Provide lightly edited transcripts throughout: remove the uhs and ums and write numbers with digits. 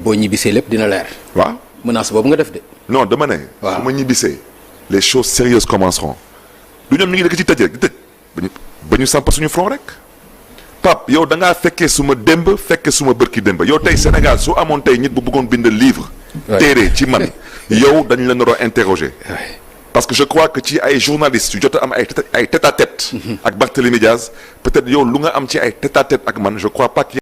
boo ñibbisee lépp dina leer. waaw menace boobu nga def de. non dama ne. waaw su ma ñibbisee les choses sérieuses commenceront du ñoom ñu ngi dëkk ci tëj rek di tëj ba ñu samp suñu front rek. Pape yow da ngaa fekkee suma démb fekkee suma bërki démb yow tey Sénégal su amoon tey nit bu bëggoon bind livre. téere ci man yow dañu la naroo interroger. parce que je crois que ci ay journalistes yu jot a am ay tête à tête. ak Barthélémy Diaz peut-être yow lu nga am ci ay tête à tête ak man je crois pas que.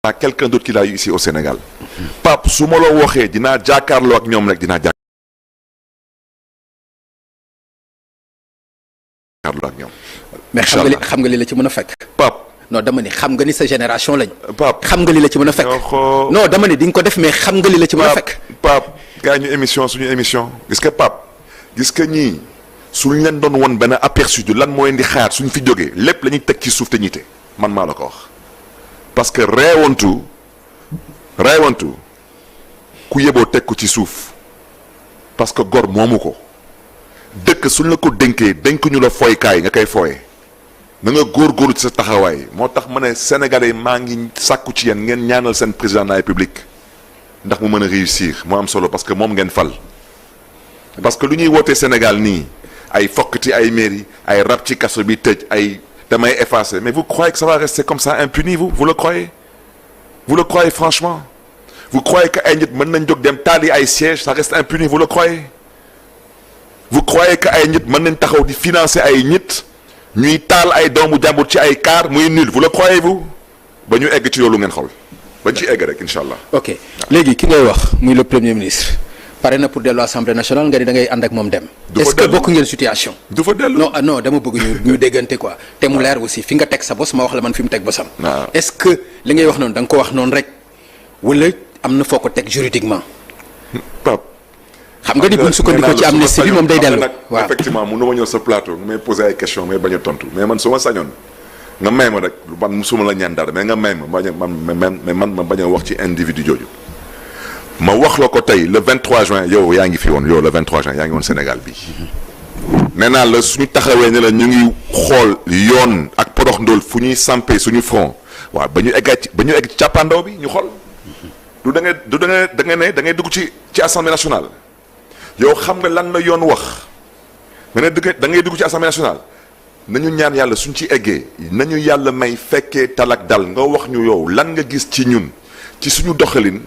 à quelqu'un d'autre qui l'a eu ici au Sénégal. Pape su ma la waxee dinaa jàkkaarloo ak ñoom rek dinaa jàkkaarloo ak ñoom. mais xam nga li la ci mën a fekk. Pape non dama ni xam nga ni sa génération lañ. Pape xam nga li la ci mën a fekk. non dama ni di nga ko def mais xam nga li la ci mën a fekk. Pape gars ñu émission suñu émission gis nga Pape gis nga ñii suñu leen doon won benn aperçu de lan moo leen di xaar suñu fi jógee lépp la ñuy teg ci suuf te ñite man maa la ko wax. parce que reewantu ku yeboo teg ko ci suuf parce que gor moomu ko dëkk suñ la ko dénkee dénk ñu la fooykaay nga koy fooye na nga góorgóorlu ci sa taxawaay moo tax ma ne Sénégalais maa ngi sàkku ci yéen ngeen ñaanal seen président de la République ndax mu mën a réussir moo am solo parce que moom ngeen fal parce que lu ñuy wootee Sénégal nii ay fokkati ay mairie ay rab ci kaso bi tëj ay damay effacer mais vous croyez que ça va rester comme ça impuni vous le croyez franchement vous croyez que ay nit mën nañ jóg dem taali ay sièges ça reste impuni vous le croyez que ay nit mën nañ taxaw di financer ay nit ñuy taal ay doomu jàmbur ci ay car muy nul vous le croyez ba ñu egg ci loolu ngeen xool ba ñu ci egg rek incha allah. ok léegi ki ngay wax muy le premier ministre pare na pour dellu assemblée nationale nga ni da ngay ànd ak moom dem. est-ce que bokk ngeen situation. du fa dellu non dama bëgg ñu déggante quoi te mu leer aussi fi nga teg sa bos ma wax la man fi mu teg bosam. est-ce que li ngay wax noonu da nga ko wax noonu rek wala am na foo ko teg juridiquement. Pape. xam nga ni buñ sukkandikoo ci amnistie bi moom day dellu. waaw effectivement mun na ma ñëw sa plateau nga may poser ay questions mais bañ a tontu mais man su ma sañoon nga may ma rek man musuma la ñaan dara mais nga may ma ma bañ a wax ci individu jooju. ma wax la ko tey le 23 juin yow yaa ngi fi woon yow le 23 juin yaa ngi woon Sénégal bi nee naa la suñu taxawee ne la ñu ngi xool yoon ak porox ndóol fu ñuy sampee suñu front waaw ba ñu egg ci càppaandaw bi ñu xool du da ngay dugg ci assemblée nationale yow xam nga lan la yoon wax nga ne da ngay dugg ci assemblée nationale nañu ñaan yàlla suñ ci eggee nañu yàlla may fekkee talak dal nga wax ñu yow lan nga gis ci ñun ci suñu doxalin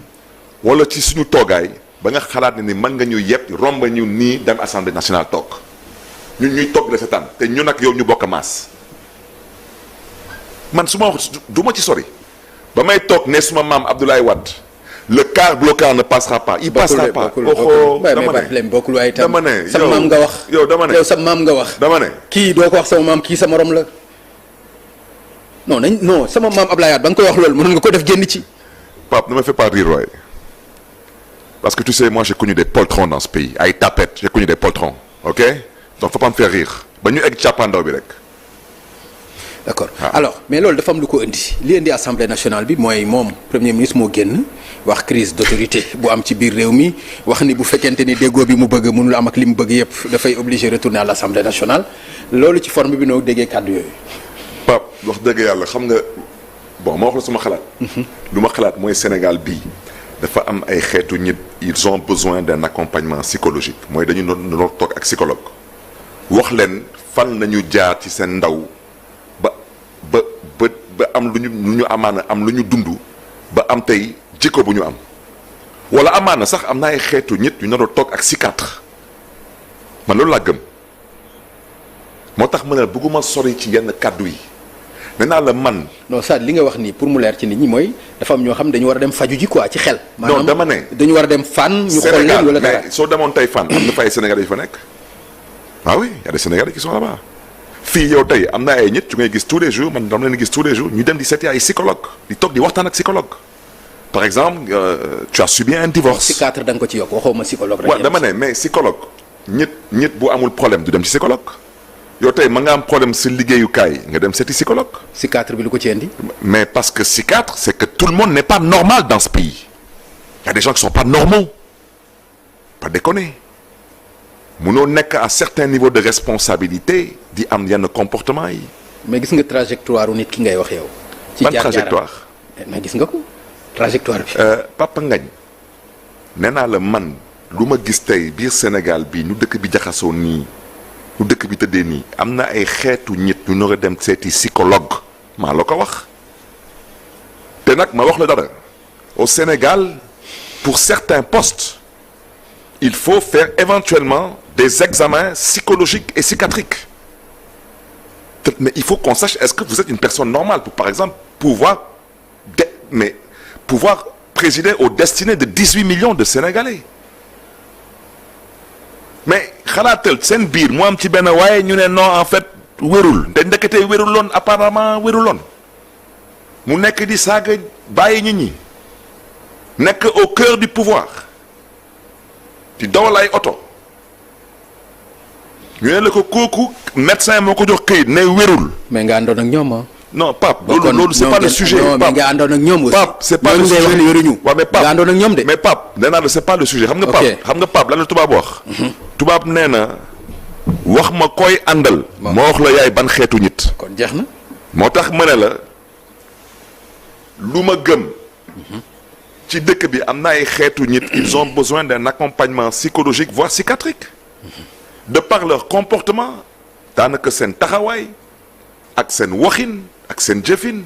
wala ci suñu toogaay ba nga xalaat ne ni mën nga ñu yëpp romb ñu nii dem assemblée nationale toog ñun ñuy toog la setaan te ñun ak yow ñu bokk maas man su ma wax du ma ci sori ba may toog ne suma maam Abdoulaye Wade le quart bloquant ne passera pas. il passera pas bokkul waaye tam dama ne sa maam nga wax yow dama ne yow sa maam nga wax. dama ne kii doo ko wax sama maam kii sa morom la non sama maam Abdoulaye Wade ba nga koy wax loolu mënoon nga ko def génn ci. Pape ne me fais pas rire waaye. Parce que tu sais, moi j'ai connu des poltrons dans ce pays. Ay tapettes, j'ai connu des poltrons. Ok? Donc faut pas me faire rire. Ba ñu egg càppaandaw bi rek. D'accord. Alors mais loolu dafa am lu ko indi li indi assemblée nationale bi mooy moom premier ministre moo génn wax crise d'autorité bu am ci biir réew mi wax ni bu fekkente ni déggoo bi mu bëgg mënul am ak li mu bëgg yépp dafay obligé retourner à l'assemblée nationale loolu ci forme bi noo déggee kàddu yooyu. Pape wax dëgg yàlla xam nga bon ma wax la suma xalaat. lu ma xalaat mooy Sénégal bii. dafa am ay xeetu nit ils ont besoin d'un accompagnement psychologique mooy dañu doon toog ak psychologue wax leen fan nañu jaar ci seen ndaw ba am lu ñu amaana am lu ñu dund ba am tey jikko bu ñu am wala amaana sax am na ay xeetu nit yu doon toog ak psychiatre man loolu laa gëm moo tax ma ne bëgguma sori ci yenn kàddu yi. nee naa la man. non ça li nga wax nii pour mu leer ci nit ñi mooy dafa am ñoo xam dañu war a dem faju ji quoi ci xel. non dama ne dañu war a dem fan. ñu xool leen wala dara mais soo demoon tey fan am na fa ay Sénégalais yu fa nekk. ah oui y a des Sénégalais qui sont là-bas fii yow tey am na ay nit yu ngay gis tous les jours man dama leen gis tous les jours ñu dem di seeti ay psychologue di toog di waxtaan ak psychologue par exemple tu as subi un divorce. psychiatre da nga ko ci yokk waxoo ma psychologue rek. waaw dama ne mais psychologue nit bu amul problème du dem ci psychologue yow tey ma nga am problème si liggéeyukaay nga dem seeti psychologue. psychiatre bi lu ko ci indi. mais parce que psychiatre c'est que tout le monde n'est pas normal dans ce pays il y a des gens qui sont pas normaux pas déconner munoo nekk à certains niveaux de responsabilité di am yenn comportement yi. mais gis nga trajectoire nit ki ngay wax yow. ci ban trajectoire. mais gis nga ko trajectoire bi. Papa Ngagne nee naa la man lu ma gis tey biir Sénégal bii ñu dëkk bi jaxasoo nii ñu dëkk bi tëddee nii am na ay xeetu nit ñu nar a dem seeti psychologue maa la ko wax te nag ma wax la dara au Sénégal pour certains postes il faut faire éventuellement des examens psychologiques et psychiatriques mais il faut qu'on sache est-ce que vous êtes une personne normale pour par exemple pouvoir présider aux destinées de 18 millions de Sénégalais mais xalaatal seen biir mu am ci benn waaye ñu ne non en fait wérul te ndeketee wéruloon apparemment wéruloon mu nekk di saaga bàyyi nit ñi nekk au cœur du pouvoir di dawal ay oto ñu ne la ko kooku médecin moo ko jox këyit ne wérul. mais nga àndoon ak ñoom ah. non Pape loolu c'est pas le sujet. non mais nga àndoon ak ñoom aussi. Pape c'est pas le sujet waaw mais Pape nga àndoon ak ñoom de. mais Pape nee naa la c'est pas le sujet. xam nga Pape xam nga Pape lan la tubaab wax. tubaab nee na wax ma koy àndal. moo wax la yaay ban xeetu nit. kon jeex na. moo tax ma ne la lu ma gëm. ci dëkk bi am na ay xeetu nit. ils ont besoin d'un accompagnement psychologique voire psychiatrique. de par leur comportement daanaka seen taxawaay ak seen waxin ak seen jëfin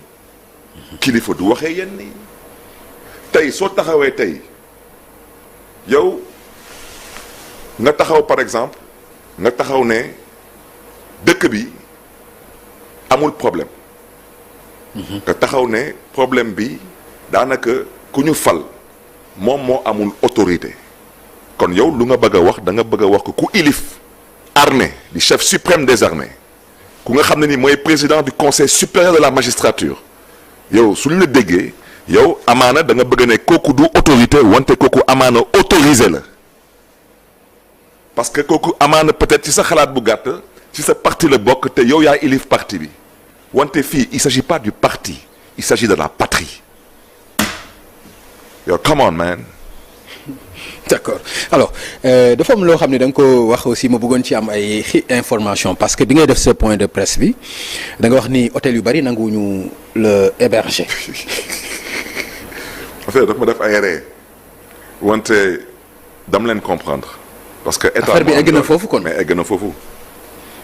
kilifa du waxee yenn yi tey soo taxawee tey yow nga taxaw par exemple nga taxaw ne dëkk bi amul problème nga taxaw ne problème bi daanaka ku ñu fal moom moo amul autorité kon yow lu nga bëgg a wax da nga bëgg a wax ko ku ilif armée du chef suprême des armées ku nga xam ne ni mooy président du conseil supérieur de la magistrature yow suñu la déggee yow amaana da nga bëgg ne kooku du autorité wante kooku amaana autorisé la parce que kooku amaana peut-être ci sa xalaat bu gàtt ci sa parti la bokk te yow yaa ilif parti bi wante fii il s'agit pas du parti il s'agit de la patrie yow come on man. d'accord alors dafa am loo xam ne da nga ko wax aussi ma bëggoon ci am ay information parce que bi ngay def ce point de presse bi da nga wax ni hôtel yu bari nanguwuñu le héberger. en fait dafa ma def ay ree wante dam leen comprendre parce que état affaire bi egg na foofu kon mais egg na foofu.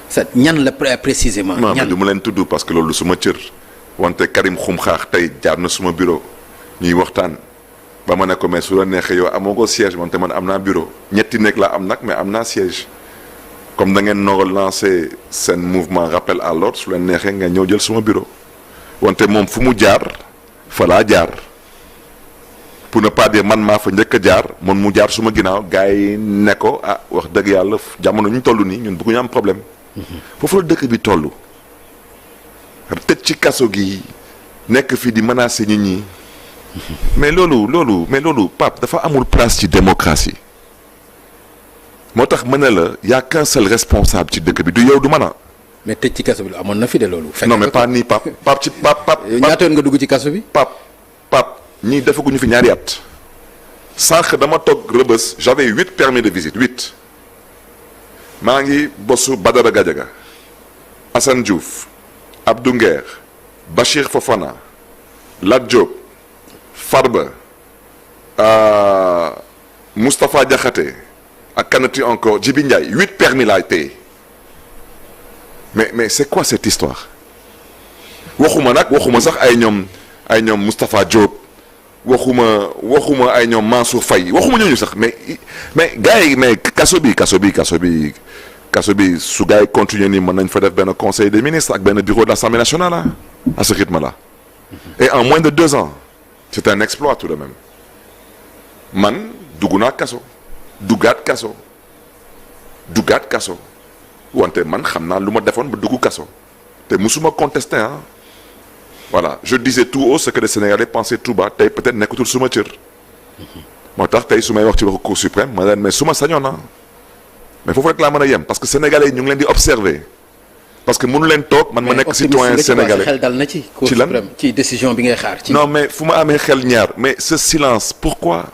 c'est ñan la précisément. ñan du ma leen tudd parce que loolu suma cër wante Karim Xrum Xax tey jaar na suma bureau ñuy waxtaan. ba ma ne ko mais su la neexee yow amoo ko siège man te man am naa bureau ñetti nekk laa am nag mais am naa siège comme da ngeen noo lancé seen mouvement rappel à l'ordre su leen neexee nga ñëw jël suma bureau wante moom fu mu jaar fa laa jaar pour ne pas dire man maa fa njëkk a jaar man mu jaar suma ginnaaw gars yi ne ko ah wax dëgg yàlla jamono ñu toll nii ñun bëgguñu am problème foofu la dëkk bi toll tëj ci kaso gi nekk fi di menacer nit ñi. mais loolu Pape dafa amul place ci démocratie moo tax mën na la y a qu'un seul responsable ci dëkk bi du yow du mën a. mais tëj ci kaso bi amoon na fi de loolu. non mais pas nii Pape ci Pape. ñaata yoon nga dugg ci kaso bi. Pape ñii defaguñu fi ñaari at. sànq dama toog Rebeuss j'avais 8 permis de visite 8 maa ngi bossu Badara Gadiaga Assane Diouf Abdou Nguer Bachir Fofana Lat Diop. Farba Moustapha Diakhaté ak kanati encore Djibi Ndiaye 8 permis laay téye mais c'est quoi cette histoire waxuma sax ay ñoom Moustapha Diop waxuma ay ñoom Mansour Faye waxuma ñooñu sax mais gars yi mais kaso bi su gars yi continuer nii mën nañ fa def benn conseil des ministres ak benn bureau de l'Assemblée nationale ah à ce rythme là et en moins de 2 ans. c'est un exploit tout de même man dugg naa kaso duggaat kaso wante man xam naa lu ma defoon ba dugg kaso te musuma contester ah voilà je disais tout haut ce que les Sénégalais pensaient tout bas tey peut-être nekkatul suma cër moo tax tey su may wax ci waxu Cour suprême ma leen mais su ma sañoon ah mais foofu rek laa mën a yem parce que Sénégalais yi ñu ngi leen di observer parce que mënu leen toog man ma nekk citoyen sénégalais xel dal na ci Cour ci lan suprême ci décision bi ngay xaar. ci non mais fu ma amee xel ñaar mais ce silence pourquoi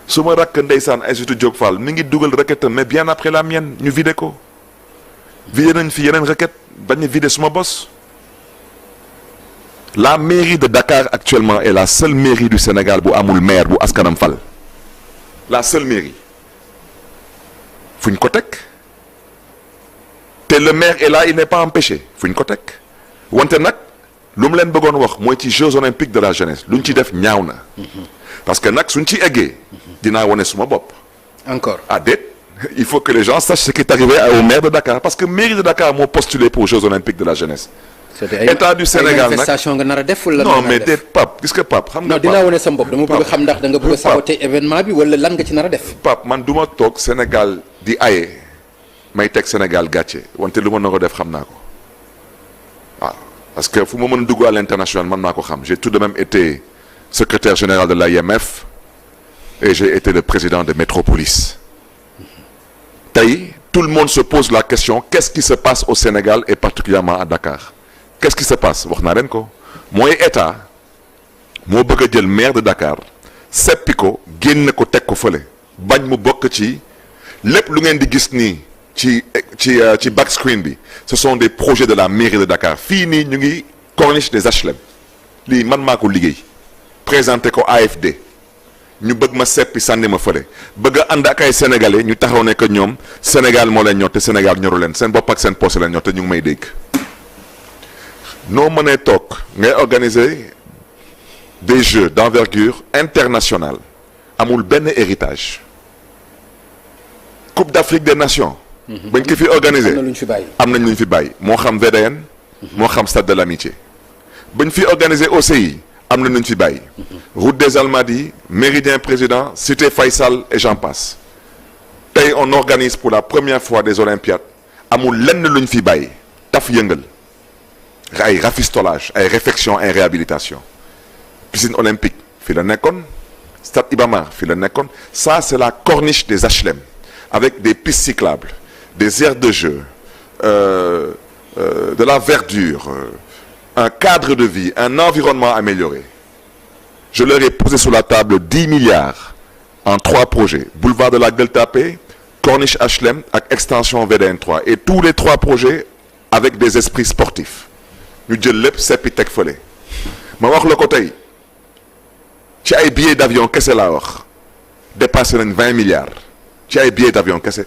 su ma rakk ndeysaan Aïssatou Diop Fall mi ngi dugal requête mais bien après la mienne ñu vidé ko vidé nañ fi yeneen requête bañ a vidé suma bos. La mairie de Dakar actuellement est la seule mairie du Sénégal bu amul maire bu askanam fal la seule mairie fu ñu ko teg te le maire est là il n'est pas empêché fu ñu ko teg wante nag lu mu leen bëggoon wax mooy ci Jeux olympiques de la jeunesse lu ñu ci def ñaaw na parce que nag suñ ci eggee dinaa wane suma bopp. encore ah déet il faut que les gens sachent ce qui est arrivé au maire de Dakar parce que mairie de Dakar moo postulé pour Jeux olympiques de la jeunesse. État du Sénégal nag manifestation nga nar a def wala non mais déet Pape gis nga Pape xam nga non dinaa wane sa bopp dama bëgg xam ndax da nga bëgg a saboter événement bi wala lan nga ci nar a def. Pape man du ma toog Sénégal di aye may teg Sénégal gàcce wante lu ma na ko def xam naa ko waaw parce que fu ma mën a dugg à l'international man naa ko xam j'ai tout de même été secrétaire général de l'AIMF et j'ai été le président de Métropolis tey tout le monde se pose la question qu'est-ce qui se passe au Sénégal et particulièrement à Dakar qu'est-ce qui se passe wax naa leen ko mooy état moo bëgg a jël maire de Dakar seppi ko génn ko teg ko fële bañ mu bokk ci lépp lu ngeen di gis nii ci back screen bi ce sont des projets de la mairie de Dakar fii nii ñu ngi corniche des HLM lii man maa ko liggéey présenté ko AFD ñu bëgg ma seppi sànni ma fële bëgg a ànd ak ay sénégalais ñu taxaw ne que ñoom Sénégal moo leen ñor te Sénégal ñoru leen seen bopp ak seen poche leen ñor te ñu ngi may dégg noo mënee toog ngay organiser des jeux d'envergure internationale amul benn héritage Coupe d'Afrique des Nations. bañ ko fi organiser am nañ lu ñu fi bàyyi moo xam VDN. moo xam Stade de l'Amitié. bañ fi organiser OCI am na lu ñu fi bàyyi. Route des Almadies Méridien Président Cité Faysal et j'en passe tey on organise pour la première fois des Olympiades amul lenn lu ñu fi bàyyi taf yëngal. ay rafistolage ay réfection ay réhabilitation piscine olympique fii la nekkoon stade Iba Mar fii la nekkoon ça c'est la corniche des HLM avec des pistes cyclables des aires de jeu de la verdure un cadre de vie un environnement amélioré je leur ai posé sur la table 10 milliards en 3 projets boulevard de la Gueule Tapée corniche HLM ak extension VDN 3 et tous les 3 projets avec des esprits sportifs ñu jël lépp seppi teg fële ma wax la ko tey ci ay billets d'avion kese laa wax dépassé nañ 20 milliards ci ay billets d'avion kese.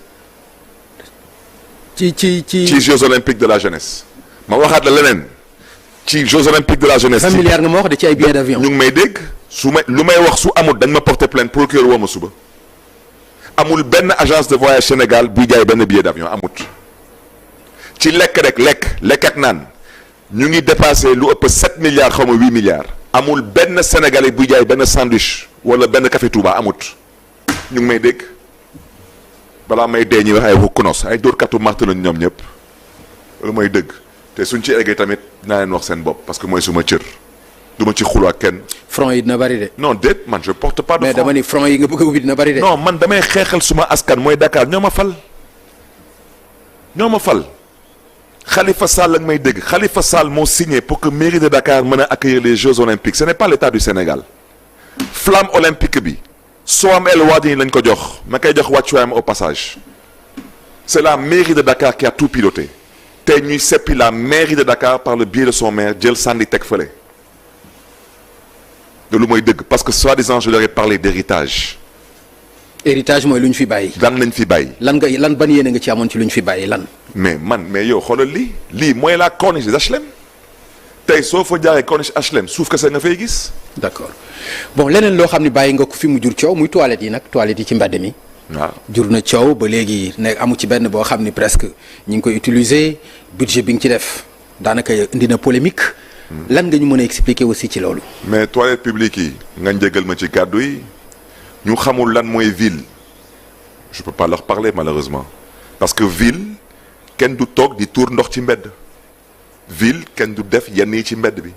ci Jeux olympiques de la jeunesse. ma waxaat la leneen ci Jeux olympiques de la jeunesse. 20 milliards nga ma wax de ci ay billets d'avion. ñu ngi may dégg su ma lu may wax su amul dañ ma porter plainte procureur woo ma suba amul benn agence de voyage Sénégal buy jaay benn billet d'avion amut ci lekk rek lekk ak naan. ñu ngi dépassé lu ëpp 7 milliards xaw ma 8 milliards amul benn sénégalais buy jaay benn sandwich wala benn café Touba amut ñu ngi may dégg balaa may dee ñuy wax ay waxu ay dóorkatu marto lañ ñoom ñëpp lu may dëgg te suñ ci eggee tamit naa leen wax seen bopp parce que mooy suma cër du ma ci xuloo ak kenn. front yi dina bari de. non déet man je porte pas de front mais dama ni front yi nga bëgg a ubbi dina bari de. non man damay xeexal suma askan mooy Dakar ñoo ma fal Khalifa Sall ak may dégg Khalifa Sall moo signé pour que mairie de Dakar mën a accueillir les Jeux olympiques ce n'est pas l'État du Sénégal flamme olympique bi Soham El Wardini lañ ko jox ma koy jox wàccuwaayam au passage c'est la mairie de Dakar qui a tout piloté tey ñuy seppi la mairie de Dakar par le biais de son maire jël sànni teg fële de lu mooy dëgg parce que soi-disant je leur ai parlé d'héritage. héritage mooy lu ñu fi bàyyi. lan lañ fi bàyyi. lan ban yéene nga ci amoon ci lu ñu fi bàyyi lan. mais yow xoolal lii mooy la corniche des HLM tey soo fa jaaree corniche HLM suuf kese nga fay gis. d'accord bon leneen loo xam ne bàyyi nga ko fi mu jur coow muy toilettes yi nag toilettes yi ci mbedd mi. waaw jur na coow ba léegi ne amu ci benn boo xam ni presque ñi ngi koy utiliser budget bi nga ci def daanaka indi na polémique. lan nga ñu mën a expliquer aussi ci loolu. mais toilettes publiques yi nga njëgal ma ci kàddu yi ñu xamul lan mooy ville je peux pas leur parler malheureusement parce que ville kenn du toog di tuur ndox ci mbedd ville kenn du def yenn yi ci mbedd bi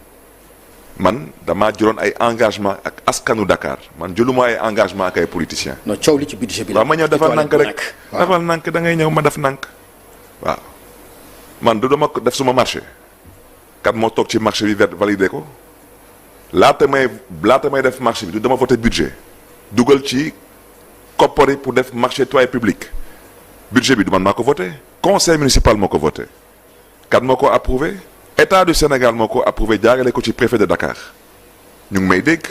man damaa jëloon ay engagement ak askanu Dakar man jëluma ay engagement ak ay politiciens. non coow li ci budget bi la. waaw ma ñëw defal nànk rek defal nànk da ngay ñëw ma def nànk waaw man du dama ko def suma marché kat moo toog ci marché bi validé ko laata may def marché bi du dama voté budget dugal ci koppari pour def marché toilette publique budget bi du man maa ko voté conseil municipal moo ko voté kat moo ko approuvé état du Sénégal moo ko approuvé jaarale ko ci préfet de Dakar ñu ngi may dégg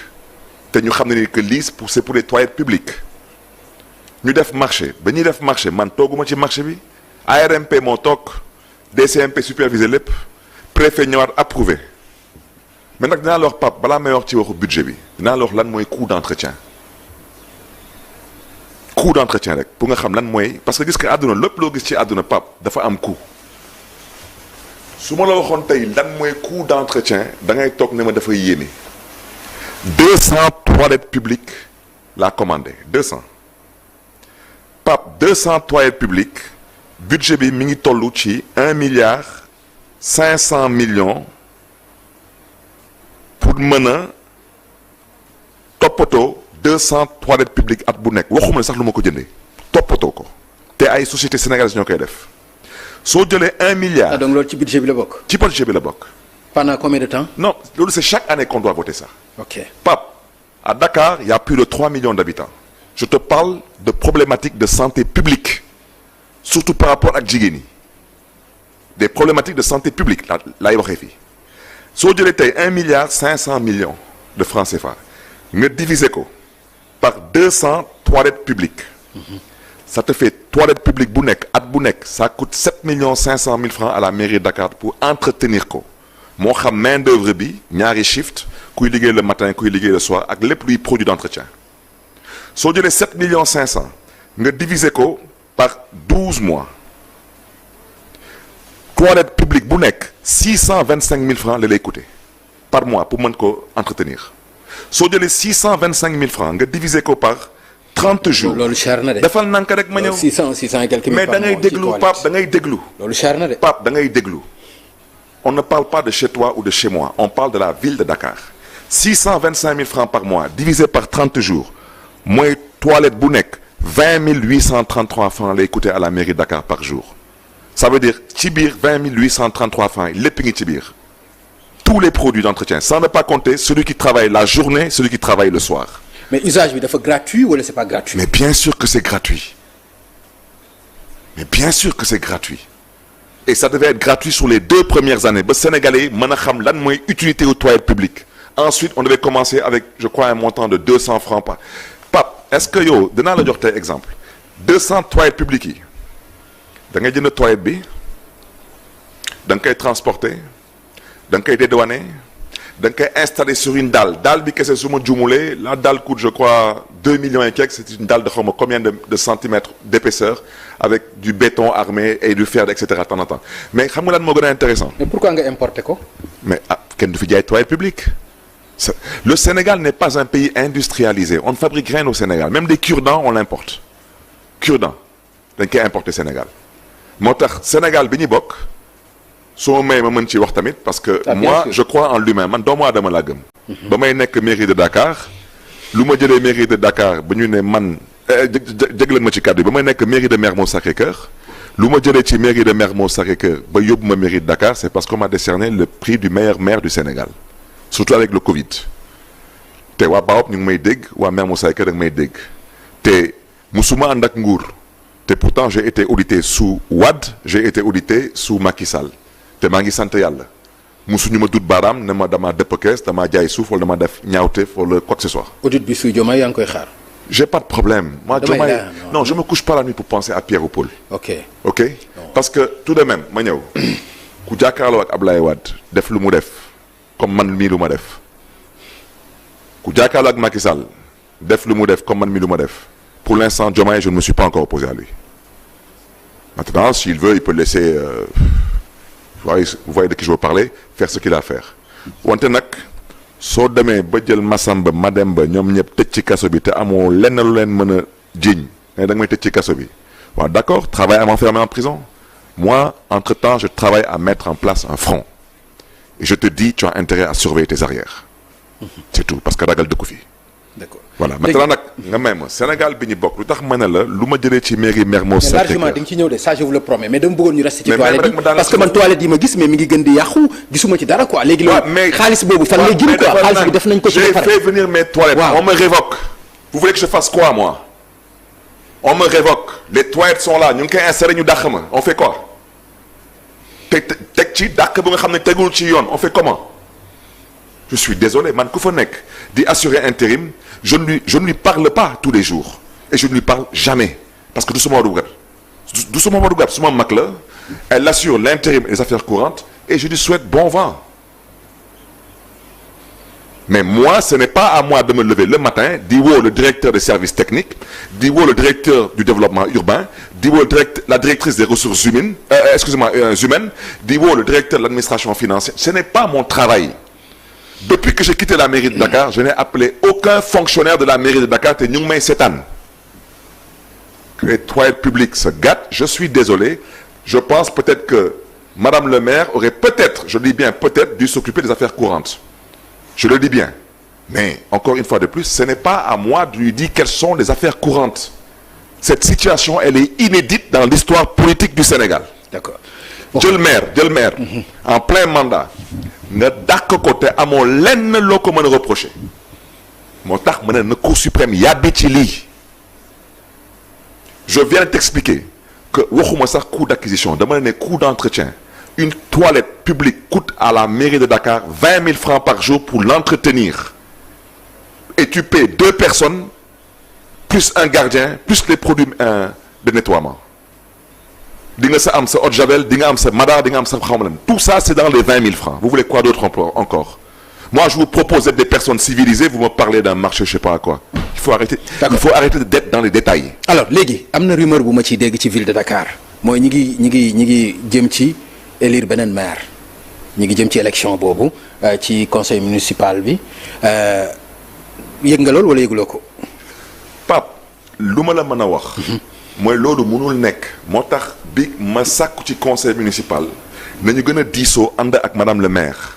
te ñu xam ne ni que lii c'est pour les toilettes publiques ñu def marché ba ñuy def marché man tooguma ci marché bi ARMP moo toog DCMP supervisé lépp préfet ñëwaat approuvé mais nag dinaa la wax Pape balaa may wax ci waxu budget bi dinaa la wax lan mooy coût d'entretien rek pour nga xam lan mooy parce que gis nga àdduna lépp loo gis ci àdduna Pape dafa am coût su ma la waxoon tey lan mooy coût d'entretien da ngay toog ne ma dafay yéeme 200 toilettes publiques laa commandé 200 Pape 200 toilettes publiques budget bi mi ngi toll ci 1 milliard 500 millions pour mën a toppatoo 200 toilettes publiques at bu nekk waxuma ne sax lu ma ko jëndee toppatoo ko te ay sociétés sénégalaises ñoo koy def soo jëlee 1 milliard. ah donc loolu ci budget bi la bokk. ci budget bi la bokk. pendant combien de temps. non loolu c'est chaque année qu'on doit voter ça. ok Pape à Dakar il y a plus de 3 millions d'habitants je te parle de problématiques de santé publique surtout par rapport ak jigéen ñi des problématiques de santé publique laay waxee fii soo jëlee tey 1 milliard 500 millions de francs CFA nga diviser ko par 200 toilettes publiques. Ça te fait toilette publique bu nekk at bu nekk ça coûte 7 millions 500 000 francs à la mairie de Dakar pour entretenir ko moo xam main d'œuvre bi ñaari shift kuy liggéey le matin kuy liggéey le soir ak lépp luy produit d'entretien soo jëlee 7 millions 500 nga diviser ko par 12 mois toilette publique bu nekk 625 000 francs la lay coûter par mois pour mën ko entretenir soo jëlee 625 000 francs nga diviser ko par 30 jours loolu cher na de. defal nank rek ma ñëw 600 et quelques mille mais da ngay déglu Pape da ngay déglu. loolu cher na de. Pape da ngay déglu on ne parle pas de chez toi ou de chez moi on parle de la ville de Dakar 625 000 francs par mois divisé par 30 jours mooy toilette bu nekk 20 833 francs lay coûter à la mairie de Dakar par jour ça veut dire ci biir 20 833 francs lépp ngi ci biir tous les produits d'entretien sans ne pas compter celui qui travaille la journée celui qui travaille le soir. mais usage bi dafa gratuit wala c'est pas gratuit. mais bien sûr que c'est gratuit et ça devait être gratuit sur les 2 premières années ba Sénégalais yi mën a xam lan mooy utilité aux toilettes publiques ensuite on devait commencer avec je crois un montant de 200 francs par Pape est-ce que yow dinaa la jox tey exemple 200 toilettes publiques yi da ngay jënd toilette bi da nga koy transporter da nga koy dédouaner da nga koy installer sur une dalle bi kese su ma juumulee la dalle coûte je crois 2 millions et quelques c'est une dalle de xaw ma combien de centimètres d'épaisseur avec du béton armé et du fer et cetera temps en temps mais xam nga lan moo gën a intéressant mais pourquoi nga importer ko. mais kenn du fi jaay toilette publique le Sénégal n'est pas un pays industrialisé on ne fabrique rien au Sénégal même des cure-dents on l'importe cure-dents dañ koy importer Sénégal moo tax Sénégal bi ñu bokk soo may ma mën ci wax tamit parce que moi je crois en l'humain man doomu aadama laa gëm ba may nekk mairie de Dakar lu ma jëlee mairie de Dakar ba ñu ne man jégleen ma ci kàddu ba may nekk mairie de Mermoz Sacré-Cœur lu ma jëlee ci mairie de Mermoz Sacré-Cœur ba yóbbu ma mairie de Dakar c'est parce qu'on m'a décerné le prix du meilleur maire du Sénégal surtout avec le Covid te waa Baop ñu ngi may dégg waa Mermoz Sacré-Cœur da nga may dégg te musuma ànd ak nguur te pourtant j'ai été audité sous Wade j'ai été audité sous Macky Sall te maa ngi sant yàlla musuñu ma dut baaraam ne ma dama dëpp kees dama jaay suuf wala dama def ñaawteef wala quoi que ce soit. audit bi suy Diomaye yaa ngi koy xaar. j'ai pas de problème. moi Diomaye non je me couche pas la nuit pour penser à Pierre ou Paul. ok parce que tout de même ma ñëw ku jàkkaarloo ak Ablaye Wade def lu mu def comme man mii lu ma def ku jàkkaarloo ak Macky Sall def lu mu def comme man mii lu ma def pour l'instant Diomaye je ne me suis pas encore opposé à lui maintenant s'il veut il peut laisser. Vous voyez de qui je veux parler faire ce qu'il a à faire wante nag soo demee ba jël Massamba Mademba ñoom ñëpp tëj ci kaso bi te amoo lenn lu leen mën a jiiñ ne da nga may tëj ci kaso bi waaw d'accord travail à m'enfermer en prison moi entre-temps je travaille à mettre en place un front et je te dis tu as intérêt à surveiller tes arrières c'est tout parce que ragal dëkku fi. D'accord. Voilà maintenant nag nga may ma Sénégal bi ñu bokk lu tax ma ne la lu ma jëlee ci mairie Mermoz Sacré-Cœur. largement di nga ci ñëw de ça je vous le promets mais dama bëggoon ñu rester ci Mais toilette même yi rek ma parce que man toilette yi ma gis mais mi ngi gën di yàqu gisuma ci dara quoi léegi loolu xaalis boobu fan lay jëm quoi xaalis bi def nañ ko ci j'ai ba pare. fait venir mes toilettes. Wow. On me révoque. Vous voulez que je fasse quoi moi? On me révoque. Les toilettes sont là ñu ngi koy installé ñu dàq ma on fait quoi? teg ci dàq ba nga xam ne tegul ci yoon on fait comment? Je suis désolé man ku fa nekk di assurer intérim je ne lui parle pas tous les jours et je ne lui parle jamais parce que du sama warugar du sama warugar suma mag la elle assure l'intérim et les affaires courantes et je lui souhaite bon vent. Mais moi, ce n'est pas à moi de me lever le matin, di woo le directeur des services techniques, di woo le directeur du développement urbain, di woo la directrice des ressources humaines, di woo le directeur de l'administration financière. Ce n'est pas mon travail. Depuis que j'ai quitté la mairie de Dakar, je n'ai appelé aucun fonctionnaire de la mairie de Dakar te ñu ngi may seetaan. Les toilettes publiques se gâtent, je suis désolé. Je pense peut-être que Madame le maire aurait peut-être, je dis bien peut-être, dû s'occuper des affaires courantes. Je le dis bien. Mais, encore une fois de plus, ce n'est pas à moi de lui dire quelles sont les affaires courantes. Cette situation, elle est inédite dans l'histoire politique du Sénégal. D'accord. jël maire. En plein mandat. nga dàq ko te amoo lenn loo ko mën a reprocher. moo tax ma ne na Cour suprême yàbbi ci lii. Je viens de t'expliquer que waxuma sax coût d'acquisition dama ne coût d'entretien. Une toilette publique coûte à la mairie de Dakar 20 000 francs par jour pour l'entretenir. Et tu paies 2 personnes, plus un gardien, plus les produits de nettoiement. Di nga sa am sa eau de javel, di nga am sa madar, di nga am sa xawma lan. Tout ça, c'est dans les 20 000 francs. Vous voulez quoi d'autre encore? Moi, je vous propose d'être des personnes civilisées, vous me parlez d'un marché, je sais pas à quoi. Il faut arrêter d'être dans les détails. Alors, léegi am na rumeur bu ma ciy dégg ci ville de Dakar mooy ñi ngi jëm ci élire beneen maire ñi ngi jëm ci élection boobu ci conseil municipal bi yëg nga loolu wala yëguloo ko. Pape lu ma la mën a wax. mooy loolu mënul nekk. moo tax bi ma sàkku ci conseil municipal nañu gën a diisoo ànd ak madame le maire.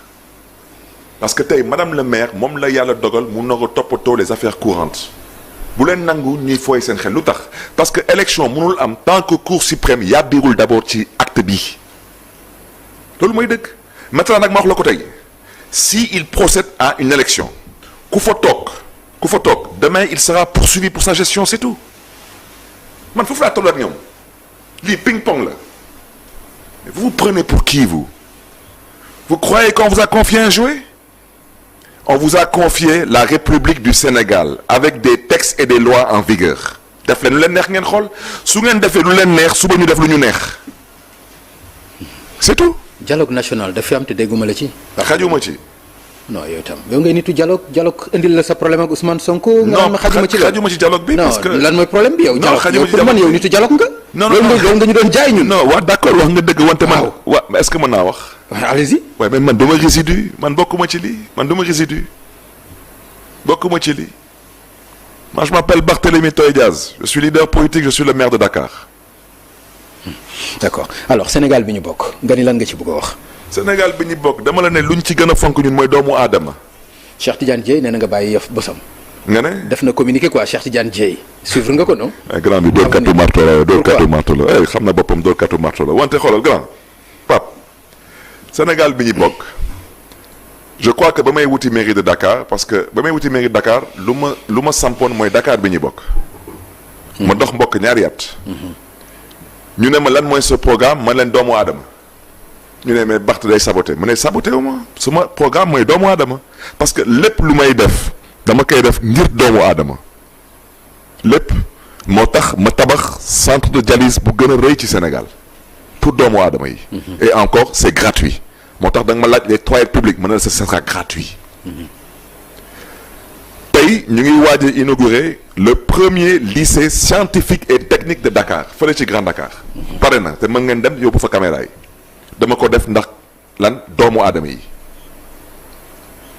parce que tey madame le maire moom la yàlla dogal mu nar a toppatoo les affaires courantes. bu leen nangu ñuy fooy seen xel lu tax parce que élection mënul am tant que cour suprême yàbbiwul d'abord ci acte bi. loolu mooy dëgg maintenant nag ma wax la ko tey si il procède à une élection ku fa toog demain il sera poursuivi pour sa gestion c'est tout man foofu laa toll ak ñoom lii ping-pong la vous vous prenez pour qui vous croyez qu'on vous a confié un jouet on vous a confié la République du Sénégal avec des textes et des lois en vigueur def leen lu leen neex ngeen xool su ngeen defee lu leen neex suba ñu def lu ñu neex c'est tout. dialogue national daf fi am te dégguma la ci. xajuma ci. non yow itam yow ngay nitu dialogue indil la sa problème ak Ousmane Sonko. non xajuma ci dialogue bi. parce que non lan mooy problème bi yow. non xajuma ci pour man yow nitu dialogue nga. non loolu nga ñu doon jaay ñun. non wax d'accord wax nga dëgg wante man. waaw est-ce que mën naa wax. waaw allez-y. waaye mais man duma résidu man bokkuma ci lii man duma résidu bokkuma ci lii. moi je m'appelle Barthélémy Toye Dias je suis leader politique je suis le maire de Dakar. d'accord alors Sénégal bi ñu bokk nga ni lan nga ci bëgg a wax. Sénégal bi ñu bokk dama la ne luñ ci gën a fonk ñun mooy doomu aadama. Cheikh Tidiane Dièye nee na nga bàyyi yëf bosam. nga ne. def na communiqué quoi Cheikh Tidiane Dièye suivre nga ko non. grand bi dóorkatu marto la dóorkatu marto la xam na boppam dóorkatu marto la wante xoolal grand Pape Sénégal bi ñu bokk je crois que ba may wuti mairie de Dakar parce que ba may wuti mairie de Dakar lu ma sampoon mooy Dakar bi ñu bokk. ma dox mbokk ñaari at. ñu ne ma lan mooy ce programme ma leen doomu aadama. ñu ne mais Barth day saboté mu ne saboté wu ma suma programme mooy doomu aadama parce que lépp lu may def dama koy def ngir doomu aadama lépp moo tax ma tabax centre de dialyse bu gën a rëy ci Sénégal pour doomu aadama yi. et encore c'est gratuit moo tax da nga ma laaj les toilettes publiques ma ne la ce sera gratuit. tey ñu ngi waaj a inaugurer le premier lycée scientifique et technique de Dakar fële ci Grand Dakar. pare na te mën ngeen dem yóbbu fa caméra yi. dama ko def ndax lan doomu aadama yi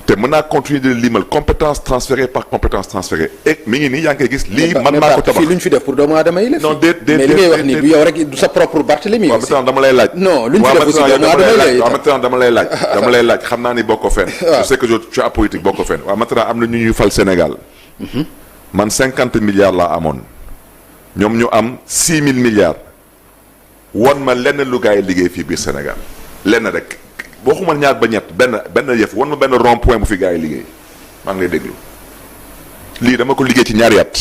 te te mën naa continuer de limal compétence transférée par compétence transférée et mi ngi nii yaa ngi koy gis lii man maa ko tabax fii lu ñu fi def pour doomu aadama yi la. non déet mais li ngay wax ni du yow rek du sa propre Barthélemy waaw aussi. maintenant dama lay laaj. non lu ñu fi def aussi doomu aadama yi la. waaw maintenant dama lay laaj xam naa ni bokkoo fenn. je sais que je suis apolitique bokkoo fenn waaw maintenant am na ñu ñuy fal Sénégal. man 50 milliards laa amoon ñoom ñu am 6 000 milliards won ma lenn lu gars yi liggéey fii biir Sénégal lenn rek. waxuma ñaar ba ñett benn yëf wan ma benn rond point bu fi gars yi liggéey maa ngi lay déglu lii dama ko liggéey ci ñaari at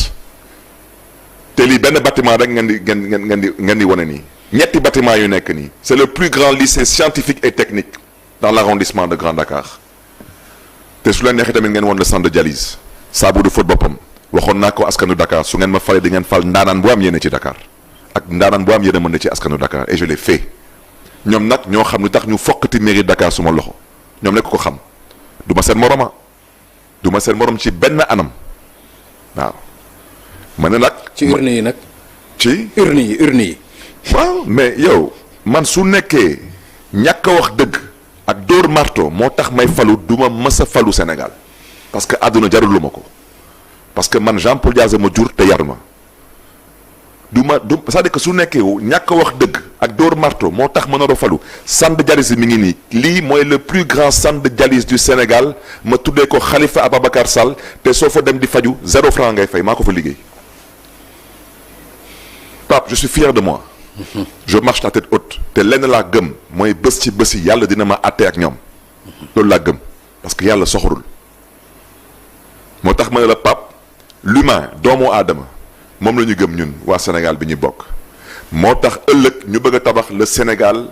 te lii benn bâtiment rek ngeen di wane nii ñetti bâtiment yu nekk nii c'est le plus grand lycée scientifique et technique dans l'arrondissement de Grand Dakar te su leen neexee tamit ngeen woon le centre de dialyse saabu du fóot boppam waxoon naa ko askanu Dakar su ngeen ma falee di ngeen fal ndaanaan bu am yéene ci Dakar ak ndaanaan bu am yéene mën na ci askanu Dakar et je l'ai fait ñoom nag ñoo xam lu tax ñu fokkati mairie Dakar suma loxo ñoom nekk ko xam du ma seen moroma du ma seen morom ci benn anam waaw ma ne nag. ci urne yi nag. ci urne yi. waaw mais yow man su nekkee ñàkk a wax dëgg ak dóor marto moo tax may falu du ma mës a falu Sénégal parce que àdduna jarul lu ma ko parce que man Jean-Paul Diaz ma jur te yar ma. c'est-à-dire que su nekkee ñàkk a wax dëgg ak dóor marto moo tax ma nar a falu centre de dialyse mi ngi nii lii mooy le plus grand centre de dialyse du Sénégal ma tuddee ko Khalifa Ababacar Sall te soo fa dem di faju 0 franc ngay fay maa ko fa liggéey Pape je suis fier de moi je marche la tête haute te lenn laa gëm mooy bés ci bés yi yàlla dina ma àtte ak ñoom loolu laa gëm parce que yàlla soxorul moo tax ma ne la Pape l'humain doomu aadama moom la ñu gëm ñun waa Sénégal bi ñu bokk moo tax ëllëg ñu bëgg a tabax le Sénégal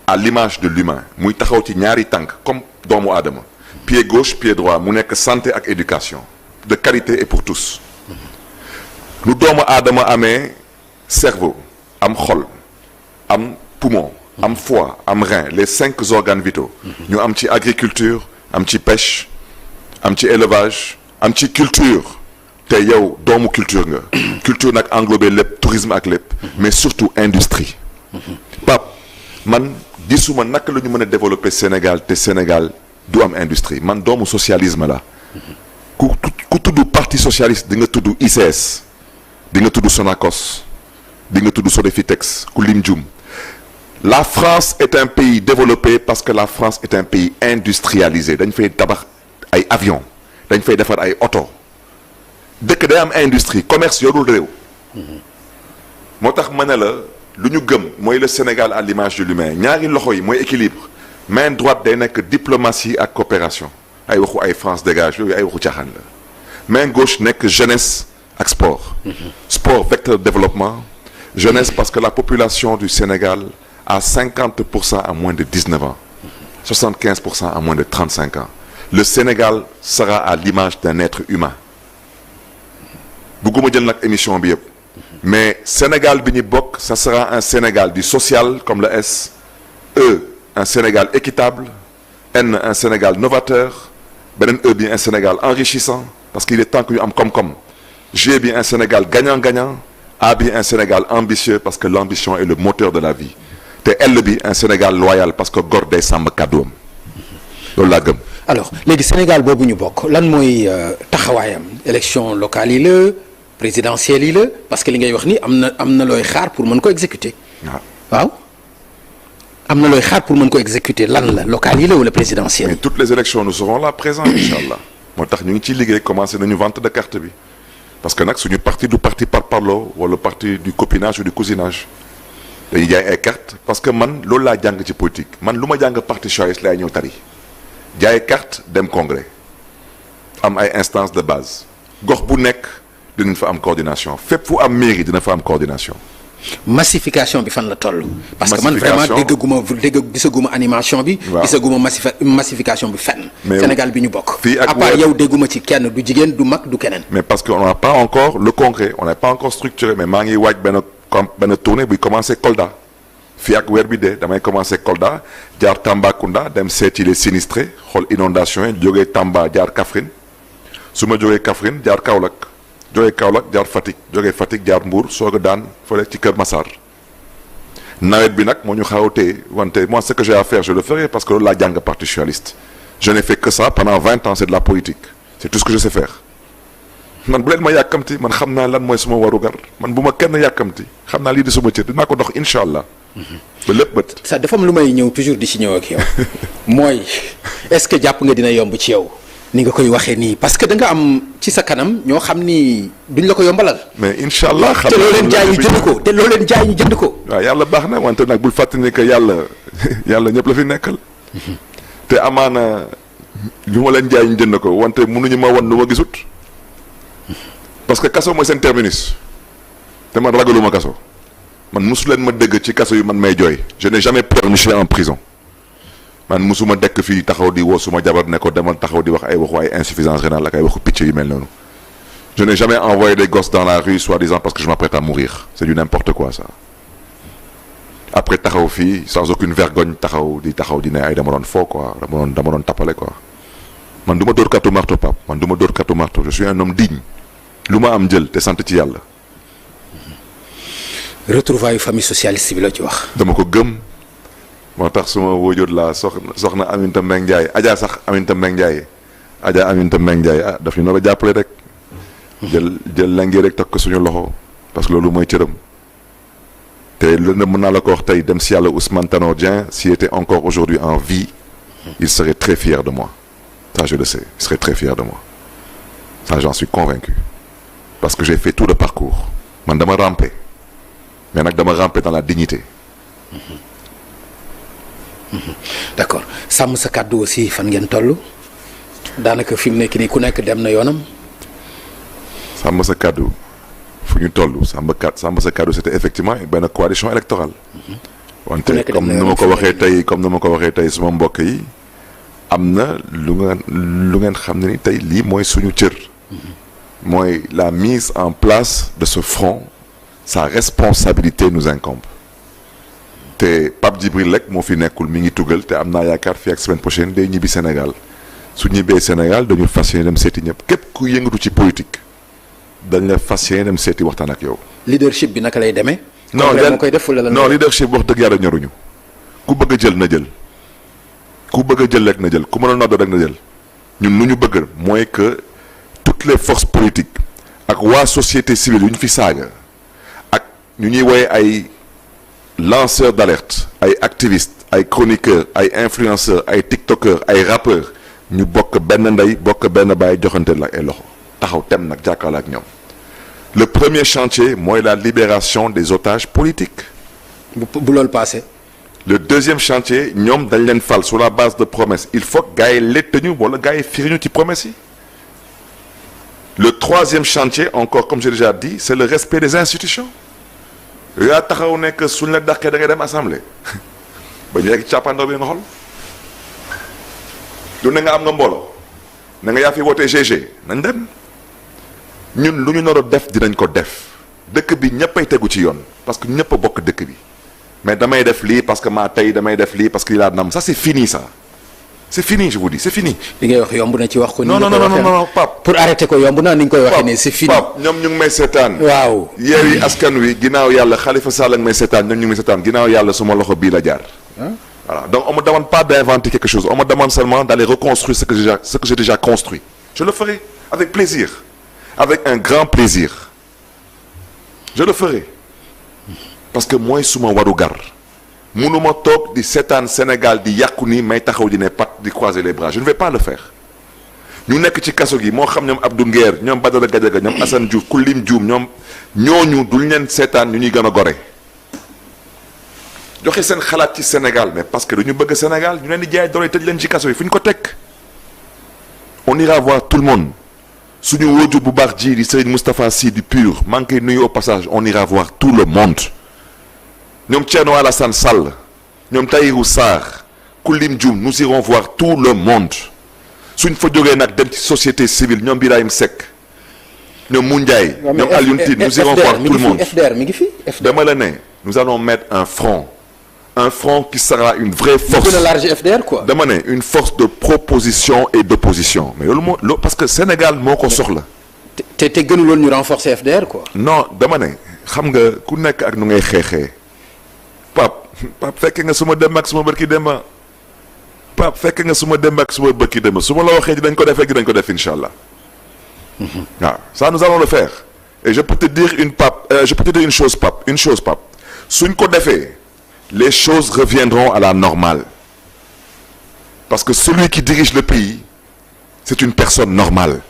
à l'image de l'humain muy taxaw ci ñaari tànk comme doomu aadama pied gauche pied droit mu nekk santé ak éducation de qualité et pour tous lu doomu aadama amee cerveau am xol am poumon am foie am rein les 5 organes vitaux ñu am ci agriculture am ci pêche am ci élevage am ci culture te yow doomu culture nga culture nag englobé lépp tourisme ak lépp mais surtout industrie Pape man gisuma naka la ñu mën a développer Sénégal te Sénégal du am industrie man doomu socialisme la ku tudd parti socialiste di nga tudd ICS di nga tudd Sonacos di nga tudd Sodefitex ku lim jum la France est un pays développé parce que la France est un pays industrialisé dañ fay tabax ay avions dañ fay defar ay oto dëkk day am industrie commerce yorul réew moo tax ma ne la lu ñu gëm mooy le Sénégal à l'image de l'humain ñaari loxo yi mooy équilibre main droite day nekk diplomatie ak coopération ay waxu ay France dégage yooyu ay waxu caaxaan la main gauche nekk jeunesse ak sport sport vecteur de développement jeunesse parce que la population du Sénégal a 50% à moins de 19 ans 75% à moins de 35 ans le Sénégal sera à l'image d'un être humain bëgguma jël nag émission bi yëpp mais Sénégal bi ñu bokk ça sera un Sénégal du social comme le S E un Sénégal équitable N un Sénégal novateur beneen E bi un Sénégal enrichissant parce qu'il est temps que ñu am koom-koom G bi un Sénégal gagnant-gagnant A bi un Sénégal ambitieux parce que l'ambition est le moteur de la vie te L bi un Sénégal loyal parce que góor day sàmm kàdduwam loolu laa gëm. alors léegi Sénégal boobu ñu bokk lan mooy taxawaayam élection locale yi la présidentielle yi la parce que li ngay wax ni am na looy xaar pour mën ko exécuter. waaw am na looy xaar pour mën ko exécuter lan la locale yi la wala présidentielle. mais toutes les élections nous serons là présents incha allah moo tax ñu ngi ciy liggéey commencé nañu vente de carte bi parce que nag suñu parti du parti par parlo wala parti du copinage ou du cousinage dañuy jaay ay carte parce que man loolu laa jàng ci politique man lu ma jàng parti socialiste laay ñëw tari jaay carte dem congrès am ay instances de base gox bu nekk dinañ fa am coordination fépp fu am mairie dina fa am coordination. massification bi fan la toll. parce que man vraiment gisaguma animation bi. waaw gisaguma massification bi fenn. Sénégal bi ñu bokk. fii ak à part yow dégguma ci kenn du jigéen du mag du keneen. mais parce que on n'a pas encore le congrès on n'est pas encore structuré mais maa ngi waaj benn tournée buy commencé Kolda. fii ak weer bi de damay commencé Kolda jaar Tambacounda dem seeti les sinistrés xool inondation yi jógee Tamba jaar Kaffrine su ma jógee Kaffrine jaar Kaolack jógee Kaolack jaar Fatick jógee Fatick jaar Mbour soog a daan fële ci Kër Massar nawet bi nag moo ñu xaw a téye wante moi ce que j'ai à faire je le ferai parce que loolu laa jàng parti socialiste je n'ai fait que ça pendant 20 ans, c'est de la politique c'est tout ce que je sais faire man bu leen ma yàkkamti man xam naa lan mooy suma warugar man bu ma kenn yàkkamti xam naa lii di suma cër dinaa ko dox incha allah. ba lépp bët. ça dafa am lu may ñëw toujours di ci ñëw ak yow mooy est-ce que jàpp nga dina yomb ci yow ni nga koy waxee nii parce que da nga am ci sa kanam ñoo xam ni duñ la ko yombalal. mais incha allah xam te loo leen jaay ñu jënd ko te loo leen jaay ñu jënd ko. waaw yàlla baax na wante nag bul fàttali ne que yàlla ñëpp la fi nekkal. te amaana lu ma leen jaay ñu jënd ko wante mënuñu ma wan lu ma gisut. parce que kaso mooy seen terminus te man ragaluma kaso man mosu leen ma dégg ci kaso yu man may jooy je n'ai jamais pleurniché en prison man mosuma dekk fii taxaw di woo suma jabar ne ko demal taxaw di wax ay waxu ay insuffisance rénale ak ay waxu picc yu mel noonu je n'ai jamais envoyé des gosses dans la rue soi-disant parce que je m'apprête à mourir c'est du n'importe quoi ça après taxaw fii sans aucune vergogne taxaw di ne ay dama doon foo quoi dama doon tappale quoi man du ma dóor katu marto Pape man du ma dóor katu marto je suis un homme digne lu ma am jël te sant ci yàlla. retrouvailles famille socialiste bi la ci wax. dama ko gëm moo tax suma wóojoot laa soxna Aminata Mbengue Ndiaye Adja sax Aminata Mbengue Ndiaye Adja Aminata Mbengue Ndiaye ah daf ñu nar a jàppale rek. jël la ngi rek teg ko suñu loxo parce que loolu mooy cëram. te loolu nag mën naa la ko wax tey dem si yàlla Ousmane Tanor Dieng s'il était encore aujourd'hui en vie il serait très fier de moi ça je le sais il serait très fier de moi ça j'en suis convaincu. parce que j'ai fait tout le parcours man dama ramper mais nag dama ramper dans la dignité. d'accord sàmm sa kàddu aussi fan ngeen toll daanaka fi mu nekk nii ku nekk dem na yoonam. sàmm sa kàddu fu ñu toll sàmm sa kàddu c'était effectivement benn coalition électorale. wante comme ni ma ko waxee tey suma mbokk yi am na lu ngeen xam ne ni tey lii mooy suñu cër. mooy la mise en place de ce front sa responsabilité nous incombe te Pape Djibril rek moo fi nekkul mi ngi tugal te am naa yaakaar fii ak semaine prochaine day ñibbi Sénégal su ñibbee Sénégal dañu fas yéene dem seeti ñëpp képp ku yëngatu ci politique dañ la fas yéene dem seeti waxtaan ak yow. leadership bi naka lay demee. non koy def wala non leadership wax dëgg yàlla ñoruñu ku bëgg a jël na jël ku bëgg a jël rek na jël ku mën a nodd rek na jël ñun lu ñu bëgg mooy que. toutes les forces politiques ak waa société civile yu ñu fi saaga ak ñu ñuy woowee ay lanceurs d'alerte ay activistes ay chroniqueurs ay influenceurs ay tiktokers ay rappeurs ñu bokk benn ndey bokk benn baay joxante la ay loxo taxaw tem nag jàkkaarloo ak ñoom le premier chantier mooy la libération des otages politiques. bu loolu passé. le deuxième chantier ñoom dañ leen fal sur la base de promesses il faut que gars yi lettañu wala gars yi firiñu ci promesses yi. le troisième chantier encore comme j'ai déjà dit c'est le respect des institutions yaa taxaw nekk suñ la dàqee da ngay dem assemblée ba ñu yegg càppaandaw bi nga xool du ne nga am nga mbooloo na nga yaa fi wootee GG nañ dem ñun lu ñu nar a def dinañ ko def dëkk bi ñëppay tegu ci yoon parce que ñëpp a bokk dëkk bi mais damay def lii parce que maa tey damay def lii parce que lii laa nam ça c'est fini ça c'est fini je vous dis c'est fini. li ngay wax yomb na ci wax ko. non Pape. pour arrêter ko yomb na ni nga koy waxee nii c'est fini. Pape ñoom ñu ngi may seetaan. waaw Yewwi Askan Wi ginnaaw yàlla Khalifa Sall ak may seetaan ñoom ñu ngi may seetaan ginnaaw yàlla suma loxo bii la jaar. voilà donc on me demande pas d'inventer quelque chose on me demande seulement d'aller reconstruire ce que j'ai déjà construit. je le ferai avec plaisir avec un grand plaisir je le ferai parce que mooy suma warugar. mënuma toog di seetaan Sénégal di yàqu ni may taxaw di ne pat di croiser les bras je ne vais pas le faire ñu nekk ci kaso gi moo xam ñoom Abdou Nguer ñoom Badara Gadiaga ñoom Assane Diouf ku lim Dioum ñooñu duñ leen seetaan ñu ñuy gën a gore joxe seen xalaat ci Sénégal mais parce que dañu bëgg Sénégal ñu leen di jaay doole tëj leen ci kaso yi fu ñu ko teg on ira voir tout le monde suñu wóoju bu baax ji di Serigne Moustapha Sy du PUR maa ngi koy nuyu au passage on ira voir tout le monde ñoom Thierno Alassane Sall ñoom Tahirou Sarr ku lim Dioum nous irons voir tout le monde suñ fa jógee nag dem ci société civile ñoom Birahim Seck ñoom Moundiaye ñoom Alioune Tine nous irons voir tout le monde FDR mi ngi fi dama la ne nous allons mettre un front qui sera une vraie force gën a large FDR quoi dama ne une force de proposition et d'opposition mais loolu moo parce que Sénégal moo ko soxla te gënuloon ñu renforcer FDR quoi non dama ne xam nga ku nekk ak nu ngay xeexee Pape fekke nga suma dem ak suma barki demba Pape fekk nga su ma dem ak su ma bëkki dem su ma la waxee dinañ ko def rek dinañ ko def incha allah. waaw ça nous allons le faire et je peux te dire une chose Pape suñ ko defee les choses reviendront à la normale parce que celui qui dirige le pays c'est une personne normale.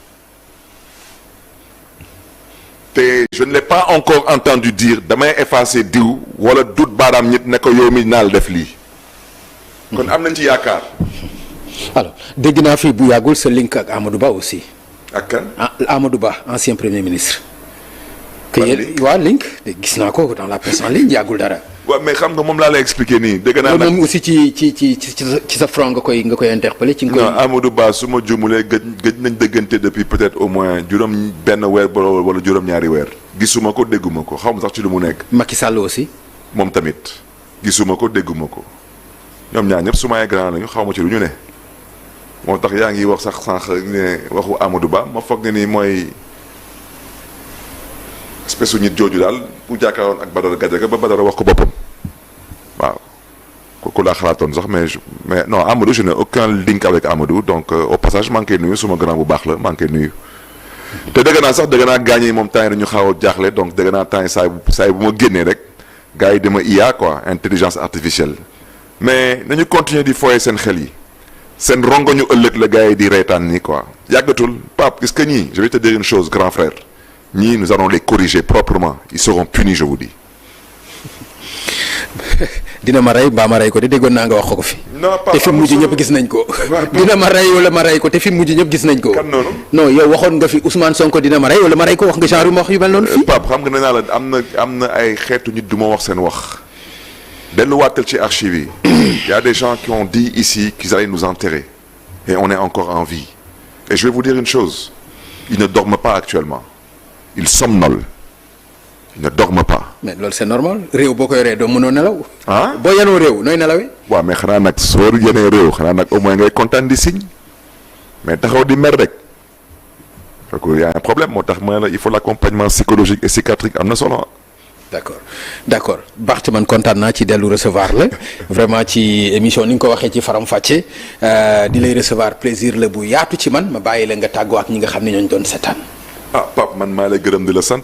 te je ne l'ai pas encore entendu dire damay effacer diw wala dut baaraam ñit ne ko yow mi naal def lii. kon am nañ ci yaakaar. alors dégg naa fii bu yàggul sa link ak Amadou Ba aussi. ak kan. Amadou Ba ancien premier ministre. ban link waa link gis naa ko dans la presse en ligne yàggul dara. waaw mais xam nga moom laa lay expliquer nii dégg naa. nag moom aussi ci sa front nga koy interpeller ci nga koy. non Amadou Ba su ma juumulee gëj nañ dëggante depuis peut-être au moins juróom benn weer wala juróom-ñaari weer. gisuma ko dégguma ko xaw ma sax ci lu mu nekk. Macky Sall aussi. moom tamit gisuma ko dégguma ko ñoom ñaar ñëpp su ma ay grand lañu xaw ma ci lu ñu ne. moo tax yaa ngi wax sax sànq ne waxu Amadou Ba ma foog ne ni mooy espèce nit jooju daal bu jàkkaaroon ak Badara Gadiaga ba Badara wax ko boppam waaw kooku laa xalaatoon sax mais non Amadou je n'ai aucun link avec Amadou donc au passage maa ngi koy nuyu suma grand bu baax la maa ngi koy nuyu. te dëgg naa gaañ yi moom temps yi dañu xaw a jaaxle donc dëgg naa temps yi saa yi bu ma génnee rek gars yi dama IA quoi intelligence artificielle mais nañu continuer di foyer seen xel yi. seen rongo ñu ëllëg la gars yi di reetaan nii quoi yàggatul Pape gis que ñii je vais te dire une chose grand frère ñii nous allons les corriger proprement ils seront punis je vous dis. dina ma rey mbaa ma rey ko de déggoon naa nga wax ko fi. non Pape te fi mujj ñëpp gis nañ ko. dina ma rey wala ma rey ko te fi mujj ñëpp gis nañ ko. kan noonu. non yow waxoon nga fi Ousmane Sonko dina ma rey wala ma rey ko wax nga genre yu ma wax yu mel noonu fii. Pape xam nga nee naa la am na ay xeetu nit du ma wax seen wax. delluwaatal ci archives yi. il y a des gens qui ont dit ici qu'ils allaient nous enterrer et on est encore en vie et je vais vous dire une chose ils ne dorment pas actuellement ils somnolent ils ne dorment pas. mais loolu c'est normal réew boo koy ree doo mënoo nelaw. ah boo yanoo réew nooy nelawee. waaw mais xanaa nag soo yenee réew xanaa nag au moins ngay kontaan di signe mais taxaw di mer rek donc y a un problème moo tax ma la il faut l'accompagnement psychologique et psychiatrique am na solo. d'accord Barth man kontaan naa ci dellu recevoir la vraiment ci émission ni nga ko waxee ci Faram Facce di lay recevoir plaisir la bu yaatu ci man ma bàyyi la nga tàggoo ak ñi nga xam ne ñooñu doon seetaan. ah Pape man maa lay gërëm di la sant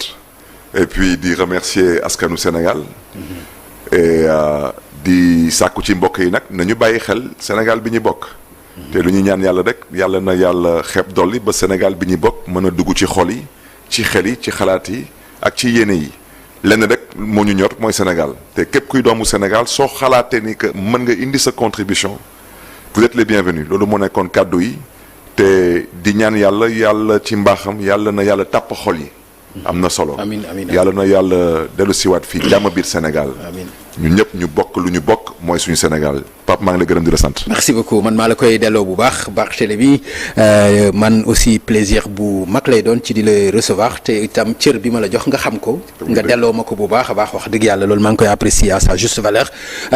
et puis di remercier askanu Sénégal et di sàkku ci mbokk yi nag nañu bàyyi xel Sénégal bi ñu bokk. te lu ñu ñaan yàlla rek yàlla na yàlla xeeb dolli ba Sénégal bi ñu bokk mën a dugg ci xol yi ci xel yi ci xalaat yi ak ci yéene yi. lenn rek moo ñu ñor mooy Sénégal te képp kuy doomu Sénégal soo xalaatee ni que mën nga indi sa contribution vous êtes les bienvenus loolu moo nekkoon kàddu yi te di ñaan yàlla ci mbaaxam yàlla na yàlla tàpp xol yi. am na solo amiin yàlla na yàlla dellu siwaat fii jàmm biir Sénégal. amiin ñun ñëpp ñu bokk lu ñu bokk mooy suñu Sénégal Pape maa ngi la gërëm di la sant. merci beaucoup man maa la koy delloo bu baax Barthélémy man aussi plaisir bu mag lay doon ci di la recevoir te itam cër bi ma la jox nga xam ko. nga delloo ma ko bu baax a baax wax dëgg yàlla loolu maa ngi koy apprécier à sa juste valeur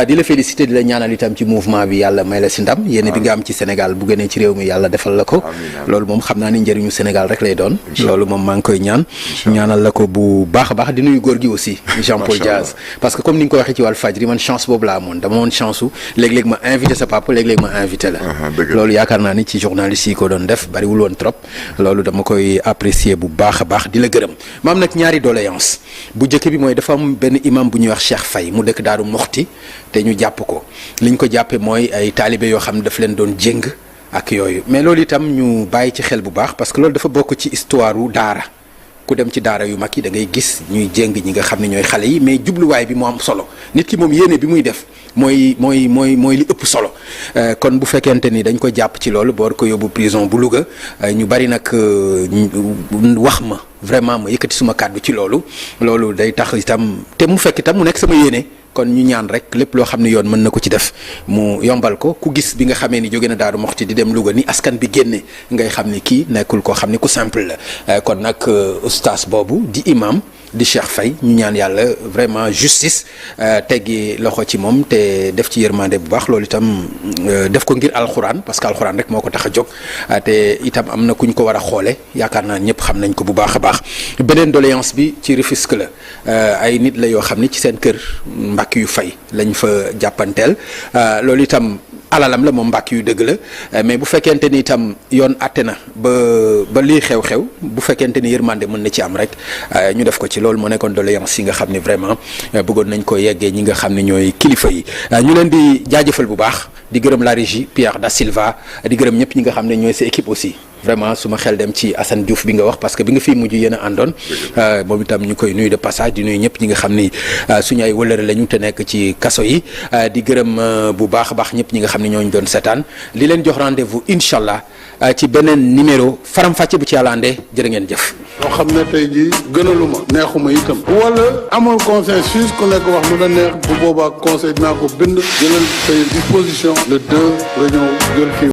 di la féliciter di la ñaanal itam ci mouvement bi yàlla may la si ndam. yéen bi nga am ci Sénégal bu gënee ci réew mi yàlla defal la ko. loolu moom xam naa ni njëriñu Sénégal rek lay doon. loolu moom maa ngi koy ñaanal la ko bu baax a baax di nuyu góor gi aussi. Jean-Paul Diaz parce que comme ni nga ko waxee ci Walfadjri man chance boobu laa amoon dama woon chance su léeg-léeg ma invité sa papa léeg-léeg ma invité la. loolu yaakaar naa ni ci journaliste yi ko doon def bariwul woon trop. loolu dama koy apprécier bu baax a baax di la gërëm ma am nag ñaari doléance bu njëkk bi mooy dafa am benn imam bu ñuy wax Cheikh Faye mu dëkk Daaru Moxti te ñu jàpp ko liñ ko jàppee mooy ay taalibe yoo xam ne daf leen doon jéng ak yooyu mais loolu itam ñu bàyyi ci xel bu baax parce que loolu dafa bokk ci histoire u daara ku dem ci daara yu mag yi da ngay gis ñuy jéng ñi nga xam ne ñooy xale yi mais jubluwaay bi moo am solo nit ki moom yéene bi muy def mooy li ëpp solo kon bu fekkente ni dañ ko jàpp ci loolu boor ko yóbbu prison bu Louga ñu bari nag wax ma vraiment ma yëkkati suma kàddu ci loolu day tax itam te mu fekk itam mu nekk sama yéene kon ñu ñaan rek lépp loo xam ne yoon mën na ko ci def mu yombal ko ku gis bi nga xamee ni jóge na Daaru Moxti di dem Louga ni askan bi génne ngay xam ni kii nekkul koo xam ni ku simple la kon nag ustaas boobu di imam di Cheikh Faye ñu ñaan yàlla vraiment justice teggi loxo ci moom te def ci yërmande bu baax loolu itam def ko ngir alxuraan parce que alxuraan rek moo ko tax a jóg te itam am na ku ñu ko war a xoole yaakaar naa ñëpp xam nañ ko bu baax a baax beneen doléance bi ci Rufisque la ay nit la yoo xam ni ci seen kër mbàkk yu fay lañ fa jàppanteel loolu itam alalam la moom mbàkk yu dëgg la mais bu fekkente ni itam yoon àtte na ba lii xew-xew bu fekkente ni yërmande mën na ci am rek ñu def ko ci loolu moo nekkoon doléance yi nga xam ne vraiment bëggoon nañ ko yeggee ñi nga xam ne ñooy kilifa yi ñu leen di jaajëfal bu baax di gërëm la régie Pierre Da Silva di gërëm ñëpp ñi nga xam ne ñooy sa équipe aussi vraiment su ma xel dem ci Assane Diouf bi nga wax parce que bi nga fii mujj yéen a àndoon moom itam ñu koy nuyu de passage di nuyu ñëpp ñi nga xam ni suñu ay wëllëre lañu te nekk ci kaso yi di gërëm bu baax a baax ñëpp ñi nga xam ne ñooñu doon seetaan li leen jox rendez-vous incha allah ci beneen numéro faram-fàcce bu ci yàlla andee jërë ngeen jëf. loo xam ne tey jii gënaluma neexuma itam. wala amul consensus ku nekk wax lu la neex bu boobaa conseil dinaa ko bind jëlal say disposition le 2 nga ñëw jël fii.